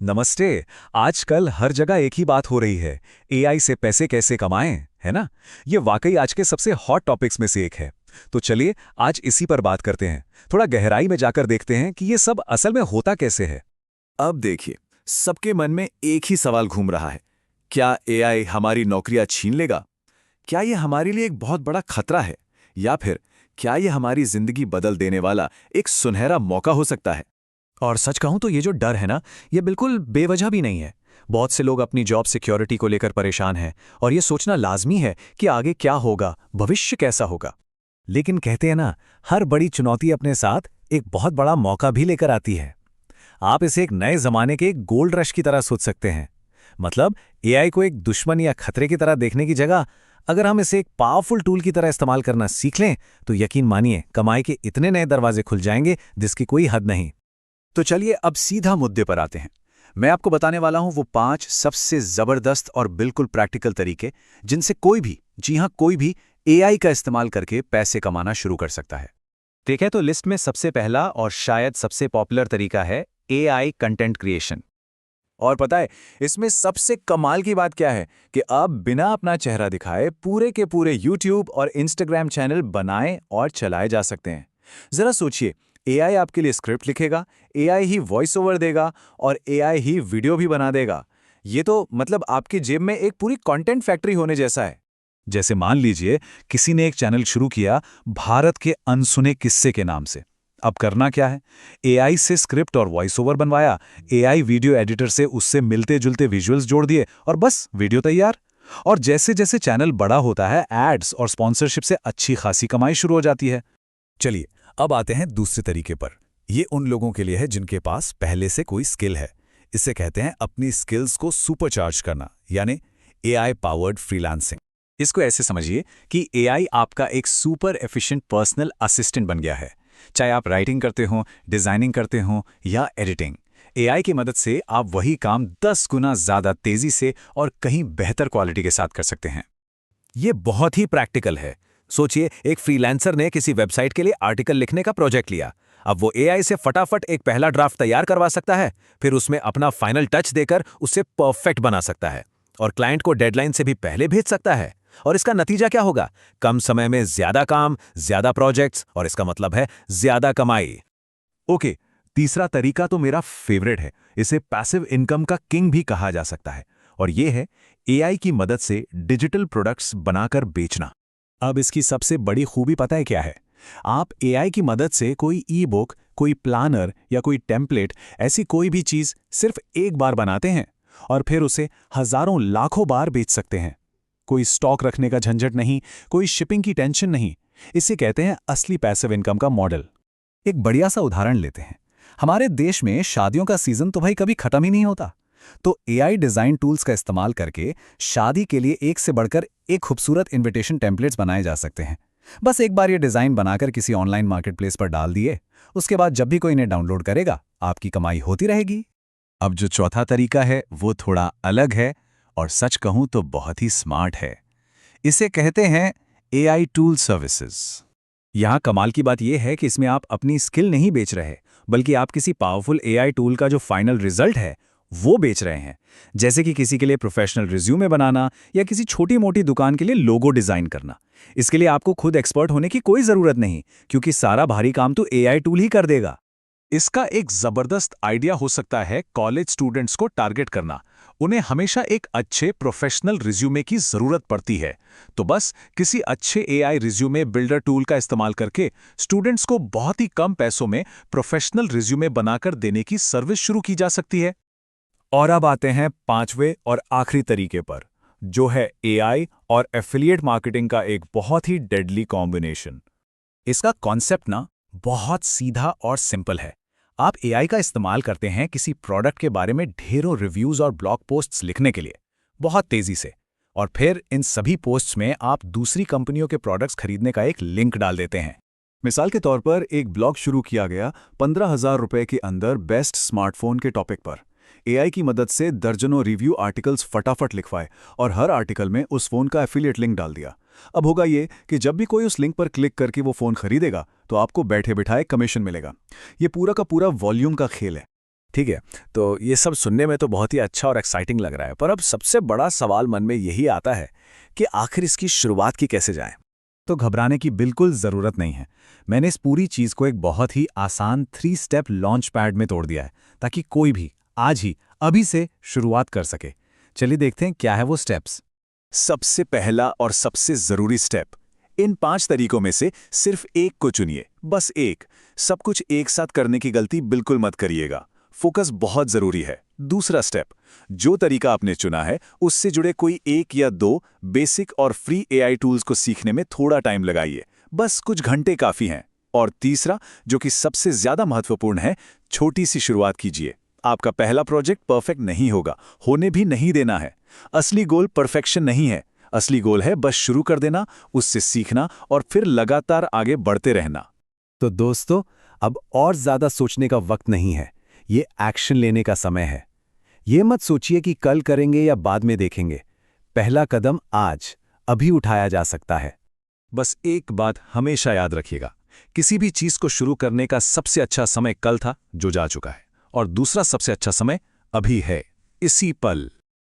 नमस्ते। आजकल हर जगह एक ही बात हो रही है। एआई से पैसे कैसे कमाएं, है ना? ये वाकई आज के सबसे हॉट टॉपिक्स में से एक है। तो चलिए आज इसी पर बात करते हैं। थोड़ा गहराई में जाकर देखते हैं कि ये सब असल में होता कैसे है। अब देखिए, सबके मन में एक ही सवाल घूम रहा है। क्या एआई हमारी नौकरियां छीन लेगा? क्या ये हमारे लिए एक बहुत बड़ा खतरा है? या फिर क्या ये हमारी जिंदगी बदल देने वाला एक सुनहरा मौका हो सकता है? और सच कहूं तो ये जो डर है ना, ये बिल्कुल बेवजह भी नहीं है। बहुत से लोग अपनी जॉब सिक्योरिटी को लेकर परेशान हैं और ये सोचना लाजमी है कि आगे क्या होगा, भविष्य कैसा होगा। लेकिन कहते हैं ना, हर बड़ी चुनौती अपने साथ एक बहुत बड़ा मौका भी लेकर आती है। आप इसे एक नए जमाने के गोल्ड रश की तरह सोच सकते हैं। मतलब एआई को एक दुश्मन या खतरे की तरह देखने की जगह अगर हम इसे एक पावरफुल टूल की तरह इस्तेमाल करना सीख लें तो यकीन मानिए कमाई के इतने नए दरवाजे खुल जाएंगे जिसकी कोई हद नहीं। तो चलिए अब सीधा मुद्दे पर आते हैं। मैं आपको बताने वाला हूं वो 5 सबसे जबरदस्त और बिल्कुल प्रैक्टिकल तरीके जिनसे कोई भी, जी हां कोई भी, एआई का इस्तेमाल करके पैसे कमाना शुरू कर सकता है। ठीक है, तो लिस्ट में सबसे पहला और शायद सबसे पॉपुलर तरीका है एआई कंटेंट क्रिएशन। और पता है इसमें सबसे कमाल की बात क्या है कि आप बिना अपना चेहरा दिखाए पूरे के पूरे यूट्यूब और इंस्टाग्राम चैनल बनाएं और चलाए जा सकते हैं। जरा सोचिए, एआई आपके लिए स्क्रिप्ट लिखेगा, एआई ही वॉइस ओवर देगा और एआई ही वीडियो भी बना देगा। ये तो मतलब आपकी जेब में एक पूरी कंटेंट फैक्ट्री होने जैसा है। जैसे मान लीजिए किसी ने एक चैनल शुरू किया भारत के अनसुने किस्से के नाम से। अब करना क्या है? एआई से स्क्रिप्ट और वॉइस ओवर बनवाया, एआई वीडियो एडिटर से उससे मिलते जुलते विजुअल्स जोड़ दिए और बस वीडियो तैयार। और जैसे जैसे चैनल बड़ा होता है, एड्स और स्पॉन्सरशिप से अच्छी खासी कमाई शुरू हो जाती है। चलिए अब आते हैं दूसरे तरीके पर। ये उन लोगों के लिए है जिनके पास पहले से कोई स्किल है। इसे कहते हैं अपनी स्किल्स को सुपरचार्ज करना, यानी एआई पावर्ड फ्रीलांसिंग। इसको ऐसे समझिए कि एआई आपका एक सुपर एफिशिएंट पर्सनल असिस्टेंट बन गया है। चाहे आप राइटिंग करते हो, डिजाइनिंग करते हो या एडिटिंग, एआई की मदद से आप वही काम 10 गुना ज्यादा तेजी से और कहीं बेहतर क्वालिटी के साथ कर सकते हैं। ये बहुत ही प्रैक्टिकल है। सोचिए, एक फ्रीलांसर ने किसी वेबसाइट के लिए आर्टिकल लिखने का प्रोजेक्ट लिया। अब वो एआई से फटाफट एक पहला ड्राफ्ट तैयार करवा सकता है, फिर उसमें अपना फाइनल टच देकर उसे परफेक्ट बना सकता है और क्लाइंट को डेडलाइन से भी पहले भेज सकता है। और इसका नतीजा क्या होगा? कम समय में ज्यादा काम, ज्यादा प्रोजेक्ट्स और इसका मतलब है ज्यादा कमाई। ओके, तीसरा तरीका तो मेरा फेवरेट है। इसे पैसिव इनकम का किंग भी कहा जा सकता है और ये है एआई की मदद से डिजिटल प्रोडक्ट्स बनाकर बेचना। अब इसकी सबसे बड़ी खूबी पता है क्या है? आप एआई की मदद से कोई ई बुक, कोई प्लानर या कोई टेम्पलेट, ऐसी कोई भी चीज सिर्फ एक बार बनाते हैं और फिर उसे हजारों लाखों बार बेच सकते हैं। कोई स्टॉक रखने का झंझट नहीं, कोई शिपिंग की टेंशन नहीं। इसे कहते हैं असली पैसिव इनकम का मॉडल। एक बढ़िया सा उदाहरण लेते हैं। हमारे देश में शादियों का सीजन तो भाई कभी खत्म ही नहीं होता। तो एआई डिजाइन टूल्स का इस्तेमाल करके शादी के लिए एक से बढ़कर एक खूबसूरत इनविटेशन टेम्पलेट्स बनाए जा सकते हैं। बस एक बार ये डिजाइन बनाकर किसी ऑनलाइन मार्केटप्लेस पर डाल दिए, उसके बाद जब भी कोई इन्हें डाउनलोड करेगा, आपकी कमाई होती रहेगी। अब जो चौथा तरीका है वो थोड़ा अलग है और सच कहूं तो बहुत ही स्मार्ट है। इसे कहते हैं एआई टूल सर्विसेज। यहां कमाल की बात यह है कि इसमें आप अपनी स्किल नहीं बेच रहे, बल्कि आप किसी पावरफुल एआई टूल का जो फाइनल रिजल्ट है वो बेच रहे हैं। जैसे कि किसी के लिए प्रोफेशनल रिज्यूमे बनाना या किसी छोटी मोटी दुकान के लिए लोगो डिजाइन करना। इसके लिए आपको खुद एक्सपर्ट होने की कोई जरूरत नहीं, क्योंकि सारा भारी काम तो एआई टूल ही कर देगा। इसका एक जबरदस्त आइडिया हो सकता है कॉलेज स्टूडेंट्स को टारगेट करना। उन्हें हमेशा एक अच्छे प्रोफेशनल रिज्यूमे की जरूरत पड़ती है, तो बस किसी अच्छे एआई रिज्यूमे बिल्डर टूल का इस्तेमाल करके स्टूडेंट्स को बहुत ही कम पैसों में प्रोफेशनल रिज्यूमे बनाकर देने की सर्विस शुरू की जा सकती है। और अब आते हैं पांचवें और आखिरी तरीके पर, जो है एआई और एफिलिएट मार्केटिंग का एक बहुत ही डेडली कॉम्बिनेशन। इसका कॉन्सेप्ट ना बहुत सीधा और सिंपल है। आप एआई का इस्तेमाल करते हैं किसी प्रोडक्ट के बारे में ढेरों रिव्यूज और ब्लॉग पोस्ट्स लिखने के लिए, बहुत तेजी से, और फिर इन सभी पोस्ट्स में आप दूसरी कंपनियों के प्रोडक्ट्स खरीदने का एक लिंक डाल देते हैं। मिसाल के तौर पर एक ब्लॉग शुरू किया गया 15,000 रुपए के अंदर बेस्ट स्मार्टफोन के टॉपिक पर। एआई की मदद से दर्जनों रिव्यू आर्टिकल्स फटाफट लिखवाए और हर आर्टिकल में उस फोन का एफिलिएट लिंक डाल दिया। अब होगा ये कि जब भी कोई उस लिंक पर क्लिक करके वो फोन खरीदेगा तो आपको बैठे बिठाए कमीशन मिलेगा। ये पूरा का पूरा वॉल्यूम का खेल है। ठीक है, तो ये सब सुनने में तो बहुत ही अच्छा और एक्साइटिंग लग रहा है, पर अब सबसे बड़ा सवाल मन में यही आता है कि आखिर इसकी शुरुआत की कैसे जाए। तो घबराने की बिल्कुल ज़रूरत नहीं है। मैंने इस पूरी चीज़ को एक बहुत ही आसान 3 स्टेप लॉन्च पैड में तोड़ दिया है, ताकि कोई भी आज ही अभी से शुरुआत कर सके। चलिए देखते हैं क्या है वो स्टेप्स। सबसे पहला और सबसे जरूरी स्टेप, इन 5 तरीकों में से सिर्फ एक को चुनिए, बस एक। सब कुछ एक साथ करने की गलती बिल्कुल मत करिएगा, फोकस बहुत जरूरी है। दूसरा स्टेप, जो तरीका आपने चुना है उससे जुड़े कोई 1 या 2 बेसिक और फ्री एआई टूल्स को सीखने में थोड़ा टाइम लगाइए, बस कुछ घंटे काफी हैं। और तीसरा, जो कि सबसे ज्यादा महत्वपूर्ण है, छोटी सी शुरुआत कीजिए। आपका पहला प्रोजेक्ट परफेक्ट नहीं होगा, होने भी नहीं देना है। असली गोल परफेक्शन नहीं है, असली गोल है बस शुरू कर देना, उससे सीखना और फिर लगातार आगे बढ़ते रहना। तो दोस्तों, अब और ज्यादा सोचने का वक्त नहीं है, ये एक्शन लेने का समय है। ये मत सोचिए कि कल करेंगे या बाद में देखेंगे। पहला कदम आज, अभी उठाया जा सकता है। बस एक बात हमेशा याद रखिएगा, किसी भी चीज को शुरू करने का सबसे अच्छा समय कल था जो जा चुका है, और दूसरा सबसे अच्छा समय अभी है, इसी पल।